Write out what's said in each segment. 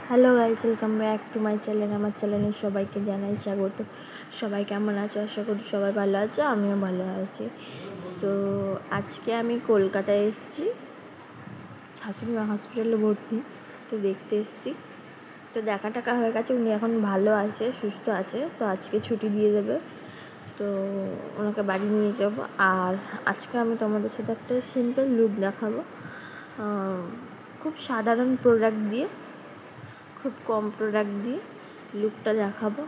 Hello guys, welcome back to my channel. আমার চ্যানেলে সবাইকে জানাই স্বাগত। সবাই কেমন আছো? আশা করি সবাই ভালো আছো, আমিও ভালো আছি। তো আজকে আমি কলকাতায় এসেছি, শাশুড়ি মা হসপিটালে ভর্তি, তো দেখতে এসেছি। তো দেখা টাকা হয়ে গেছে, উনি এখন ভালো আছে, সুস্থ আছে। তো আজকে ছুটি দিয়ে দেবে, তো ওনাকে বাড়ি নিয়ে যাব। আর আজকে আমি তোমাদের সাথে একটা সিম্পল লুক দেখাবো, খুব সাধারণ প্রোডাক্ট দিয়ে, খুব কম প্রোডাক্ট দিয়ে লুকটা দেখাবো।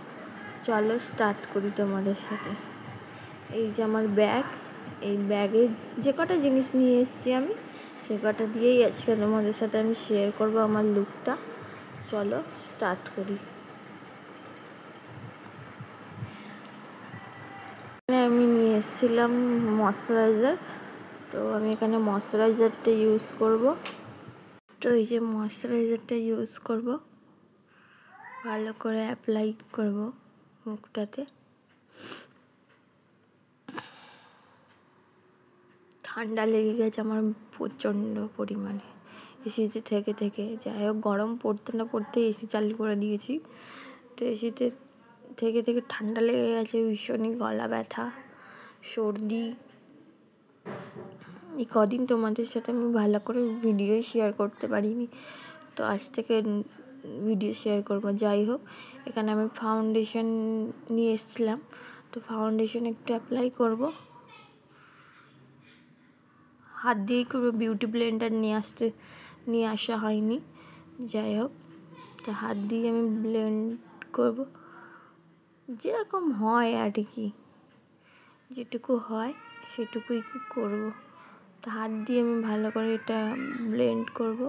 চলো স্টার্ট করি তোমাদের সাথে। এই যে আমার ব্যাগ, এই ব্যাগে যে কটা জিনিস নিয়ে এসেছি আমি, সে কটা দিয়েই আজকে তোমাদের সাথে আমি শেয়ার করবো আমার লুকটা। চলো স্টার্ট করি। আমি নিয়ে এসেছিলাম ময়শ্চারাইজার, তো আমি এখানে ময়শ্চারাইজারটা ইউজ করব। তো এই যে ময়শ্চারাইজারটা ইউজ করব, ভালো করে অ্যাপ্লাই করব মুখটাতে। ঠান্ডা লেগে গেছে আমার প্রচণ্ড পরিমাণে এসিতে থেকে থেকে। যাই হোক, গরম পড়তে না পড়তে এসি চালু করে দিয়েছি, তো এসিতে থেকে থেকে ঠান্ডা লেগে গেছে ভীষণই। গলা ব্যথা, সর্দি। এই কদিন তোমাদের সাথে আমি ভালো করে ভিডিওই শেয়ার করতে পারিনি, তো আজ থেকে ভিডিও শেয়ার করবো। যাই হোক, এখানে আমি ফাউন্ডেশন নিয়ে এসেছিলাম, তো ফাউন্ডেশন একটু অ্যাপ্লাই করব। হাত দিয়েই করবো, বিউটি ব্লেন্ডার নিয়ে আসা হয়নি। যাই হোক, তো হাত দিয়ে আমি ব্লেন্ড করব, যেরকম হয় আর কি, যেটুকু হয় সেটুকুই করব। তো হাত দিয়ে আমি ভালো করে এটা ব্লেন্ড করব।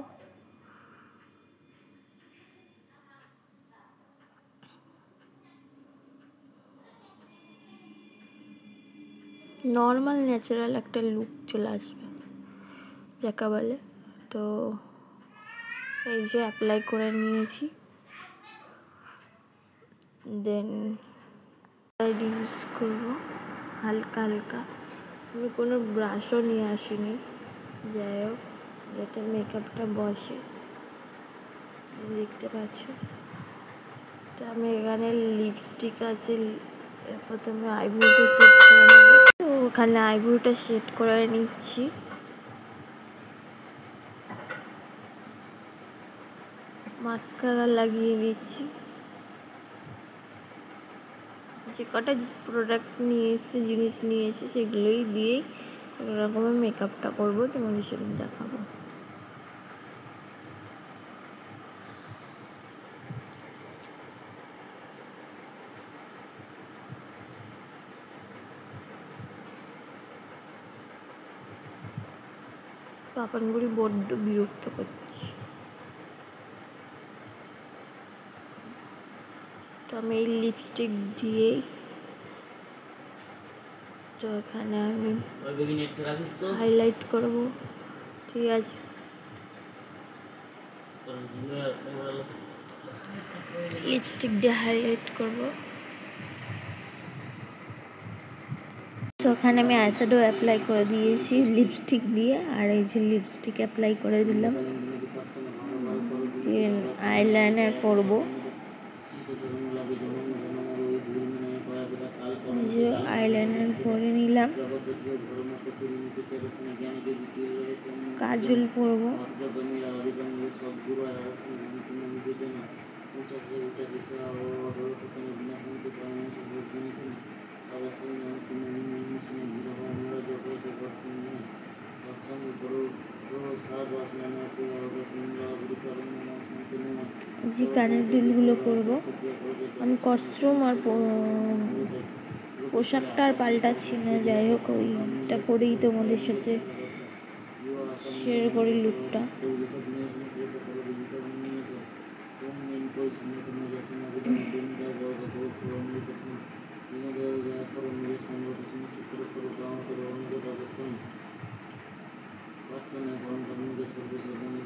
নর্মাল ন্যাচারাল একটা লুক চলে আসবে যাকে বলে। তো এই যে অ্যাপ্লাই করে নিয়েছি, দেন ইউজ করব হালকা হালকা। আমি কোনো ব্রাশও নিয়ে আসিনি, যাই হোক, যাতে মেকআপটা বসে, দেখতে পাচ্ছ। তো আমি এখানে লিপস্টিক আছে, প্রথমে আইব্রোটা সেট করে নেব। তো ওখানে আইব্রোটা সেট করে নিচ্ছি। মাস্কারা লাগিয়ে দিচ্ছি। যে কটা প্রোডাক্ট নিয়ে এসেছি, জিনিস নিয়ে এসেছি, সেগুলোই দিয়েই কোনো রকমের মেকআপটা করবো, তোমাদের সাথে দেখাবো। পাপানগুড়ি বড্ড বিরক্ত করছি, তো আমি এই লিপস্টিক দিয়েই, তো এখানে আমি হাইলাইট করব। ঠিক আছে, লিপস্টিক দিয়ে হাইলাইট করব। তো ওখানে আমি আইশ্যাডো অ্যাপ্লাই করে দিয়েছি লিপস্টিক দিয়ে, আর এই যে লিপস্টিক অ্যাপ্লাই করে দিলাম। আইলাইনার করব, যে আইলাইনার করে নিলাম। কাজল করব, যে কানের দুলগুলো করব। আমি কস্টিউম আর পোশাকটা আর পাল্টাচ্ছি না, যাই হোক ওইটা পরেই তোমাদের সাথে শেয়ার করি লুকটা।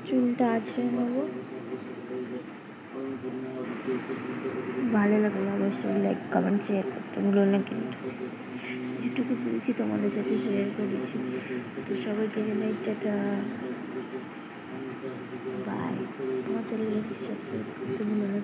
চুলটা আছে নেব। ভালো লাগলো অবশ্যই লাইক কমেন্ট শেয়ার করতে ভুলো না, কিন্তু যেটুকু পেরেছি তোমাদের সাথে শেয়ার করেছি। তো সবাইকে জানাই টাটা, বাই। চ্যানেলটি সাবস্ক্রাইব করতে ভুলো না।